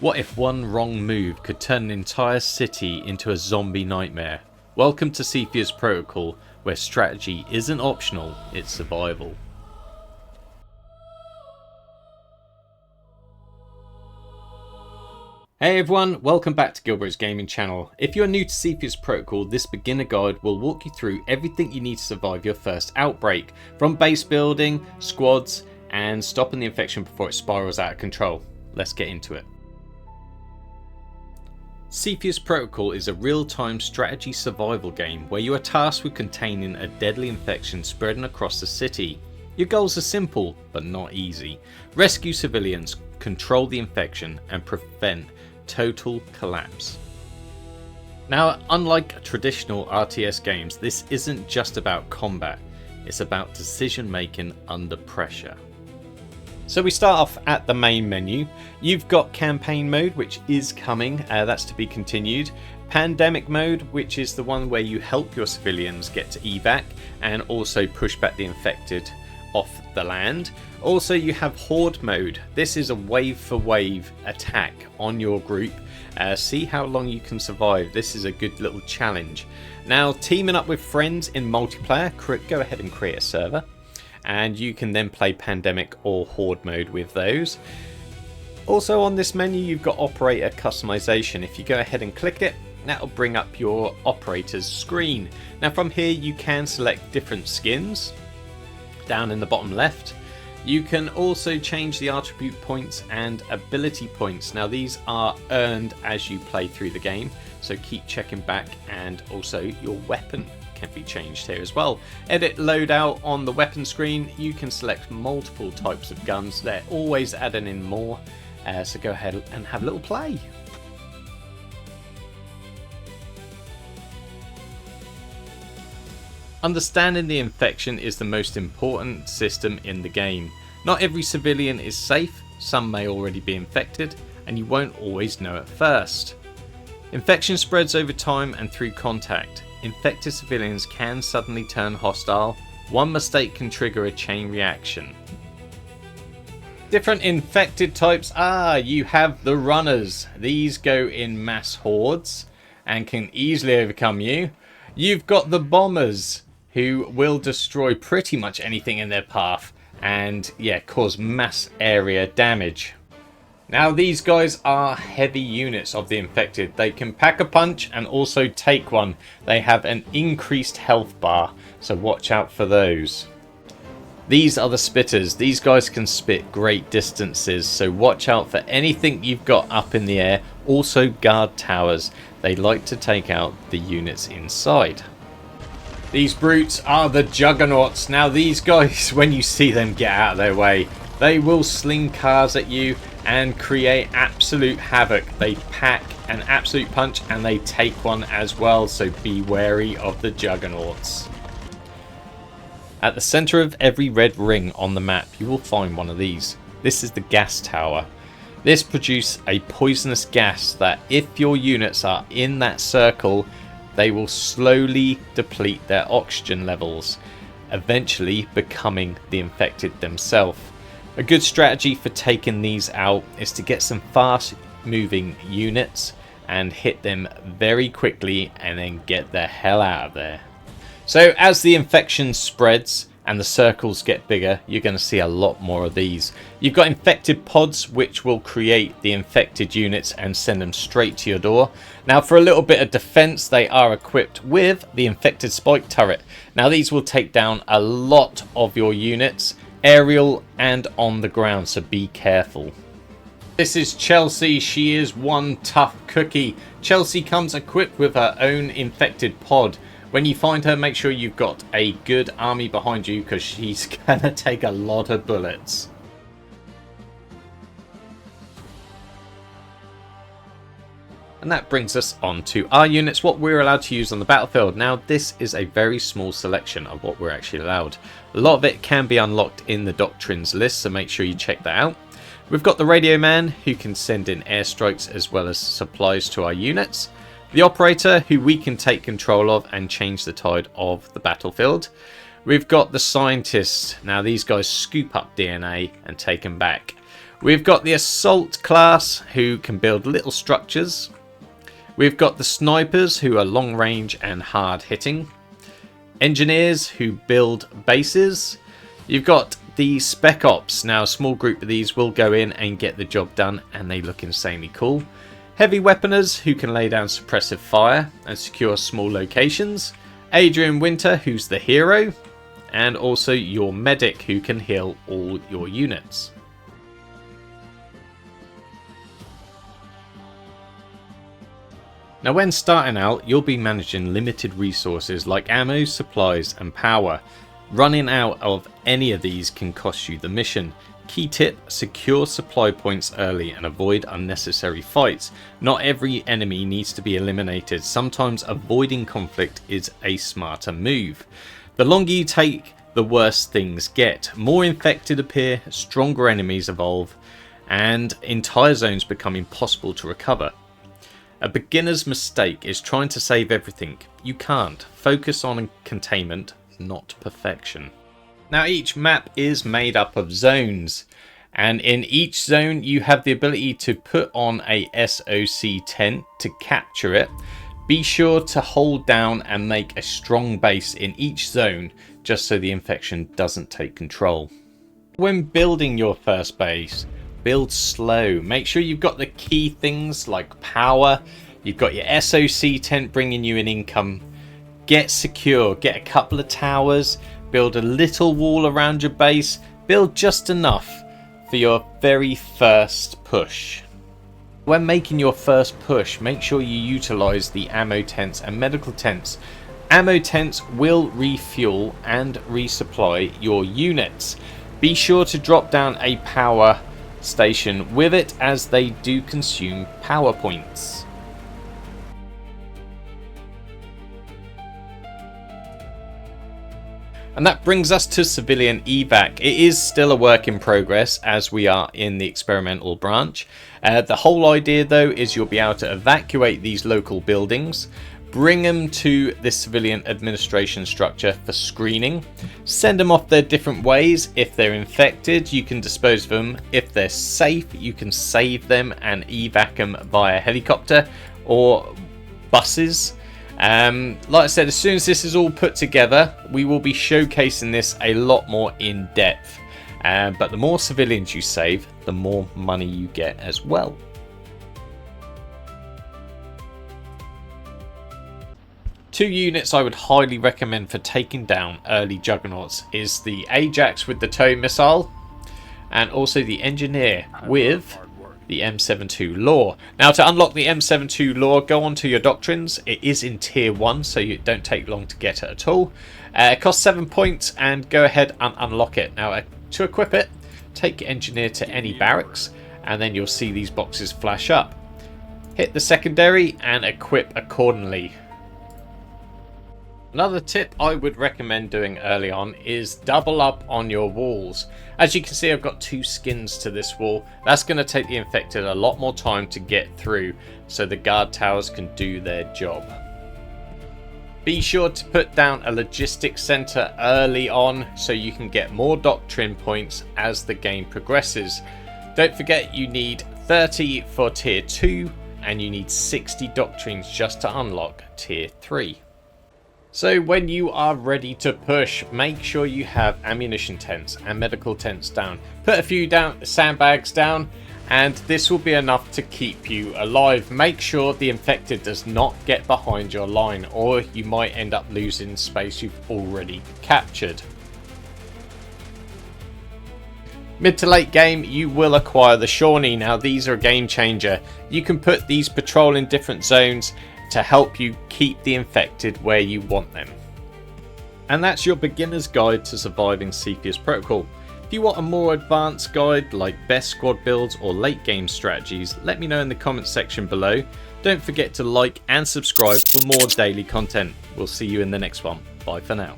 What if one wrong move could turn an entire city into a zombie nightmare? Welcome to Cepheus Protocol, where strategy isn't optional, it's survival. Hey everyone, welcome back to Gilbroz Gaming Channel. If you're new to Cepheus Protocol, this beginner guide will walk you through everything you need to survive your first outbreak, from base building, squads, and stopping the infection before it spirals out of control. Let's get into it. Cepheus Protocol is a real-time strategy survival game where you are tasked with containing a deadly infection spreading across the city. Your goals are simple, but not easy. Rescue civilians, control the infection, and prevent total collapse. Now, unlike traditional RTS games, this isn't just about combat, it's about decision making under pressure. So we start off at the main menu. You've got campaign mode, which is coming, that's to be continued. Pandemic mode, which is the one where you help your civilians get to evac and also push back the infected off the land. Also you have horde mode. This is a wave for wave attack on your group. See how long you can survive. This is a good little challenge. Now, teaming up with friends in multiplayer, go ahead and create a server and you can then play pandemic or horde mode with those. Also on this menu you've got operator customization. If you go ahead and click it, that'll bring up your operator's screen. Now from here you can select different skins down in the bottom left. You can also change the attribute points and ability points. Now these are earned as you play through the game, so keep checking back, and also your weapon can be changed here as well. Edit loadout on the weapon screen. You can select multiple types of guns. They're always adding in more, so go ahead and have a little play. Understanding the infection is the most important system in the game. Not every civilian is safe, some may already be infected, and you won't always know at first. Infection spreads over time and through contact. Infected civilians can suddenly turn hostile. One mistake can trigger a chain reaction. Different infected types. You have the runners. These go in mass hordes and can easily overcome you. You've got the bombers, who will destroy pretty much anything in their path and cause mass area damage. Now these guys are heavy units of the infected. They can pack a punch and also take one. They have an increased health bar, so watch out for those. These are the spitters. These guys can spit great distances, so watch out for anything you've got up in the air. Also guard towers. They like to take out the units inside. These brutes are the juggernauts. Now these guys, when you see them, get out of their way. They will sling cars at you and create absolute havoc. They pack an absolute punch and they take one as well, so be wary of the juggernauts. At the center of every red ring on the map you will find one of these. This is the gas tower. This produces a poisonous gas that, if your units are in that circle, they will slowly deplete their oxygen levels, eventually becoming the infected themselves. A good strategy for taking these out is to get some fast moving units and hit them very quickly and then get the hell out of there. So as the infection spreads and the circles get bigger, you're going to see a lot more of these. You've got infected pods, which will create the infected units and send them straight to your door. Now for a little bit of defense, they are equipped with the infected spike turret. Now these will take down a lot of your units, aerial and on the ground, so be careful. This is Chelsea. She is one tough cookie. Chelsea comes equipped with her own infected pod. When you find her, make sure you've got a good army behind you, because she's gonna take a lot of bullets. And that brings us on to our units, what we're allowed to use on the battlefield. Now this is a very small selection of what we're actually allowed. A lot of it can be unlocked in the doctrines list, so make sure you check that out. We've got the radio man, who can send in airstrikes as well as supplies to our units. The operator, who we can take control of and change the tide of the battlefield. We've got the scientists. Now these guys scoop up DNA and take them back. We've got the assault class who can build little structures. We've got the snipers who are long range and hard hitting. Engineers who build bases. You've got the spec ops. Now a small group of these will go in and get the job done, and they look insanely cool. Heavy weaponers who can lay down suppressive fire and secure small locations. Adrian Winter, who's the hero. And also your medic, who can heal all your units. Now when starting out, you'll be managing limited resources like ammo, supplies and power. Running out of any of these can cost you the mission. Key tip, secure supply points early and avoid unnecessary fights. Not every enemy needs to be eliminated. Sometimes avoiding conflict is a smarter move. The longer you take, the worse things get. More infected appear, stronger enemies evolve, and entire zones become impossible to recover. A beginner's mistake is trying to save everything. You can't. Focus on containment, not perfection. Now each map is made up of zones, and in each zone you have the ability to put on a SOC tent to capture it. Be sure to hold down and make a strong base in each zone just so the infection doesn't take control. When building your first base, build slow. Make sure you've got the key things like power. You've got your SOC tent bringing you an income. Get secure. Get a couple of towers. Build a little wall around your base. Build just enough for your very first push. When making your first push, make sure you utilize the ammo tents and medical tents. Ammo tents will refuel and resupply your units. Be sure to drop down a power station with it, as they do consume power points. And that brings us to civilian evac. It is still a work in progress as we are in the experimental branch. The whole idea though is you'll be able to evacuate these local buildings, bring them to this civilian administration structure for screening, send them off their different ways. If they're infected, you can dispose of them. If they're safe, you can save them and evac them via helicopter or buses. Like I said, as soon as this is all put together, we will be showcasing this a lot more in depth. But the more civilians you save, the more money you get as well. Two units I would highly recommend for taking down early juggernauts is the Ajax with the tow missile, and also the Engineer with the M72 lore. Now to unlock the M72 lore, go onto your doctrines. It is in tier 1, so you don't take long to get it at all. It costs 7 points, and go ahead and unlock it. Now to equip it, take your Engineer to any barracks, and then you'll see these boxes flash up. Hit the secondary and equip accordingly. Another tip I would recommend doing early on is double up on your walls. As you can see, I've got 2 skins to this wall. That's going to take the infected a lot more time to get through, so the guard towers can do their job. Be sure to put down a logistics center early on so you can get more doctrine points as the game progresses. Don't forget, you need 30 for tier 2 and you need 60 doctrines just to unlock tier 3. So when you are ready to push, make sure you have ammunition tents and medical tents down. Put a few sandbags down, and this will be enough to keep you alive. Make sure the infected does not get behind your line, or you might end up losing space you've already captured. Mid to late game, you will acquire the Shawnee. Now these are a game changer. You can put these patrol in different zones to help you keep the infected where you want them. And that's your beginner's guide to surviving Cepheus Protocol. If you want a more advanced guide like best squad builds or late game strategies, let me know in the comments section below. Don't forget to like and subscribe for more daily content. We'll see you in the next one. Bye for now.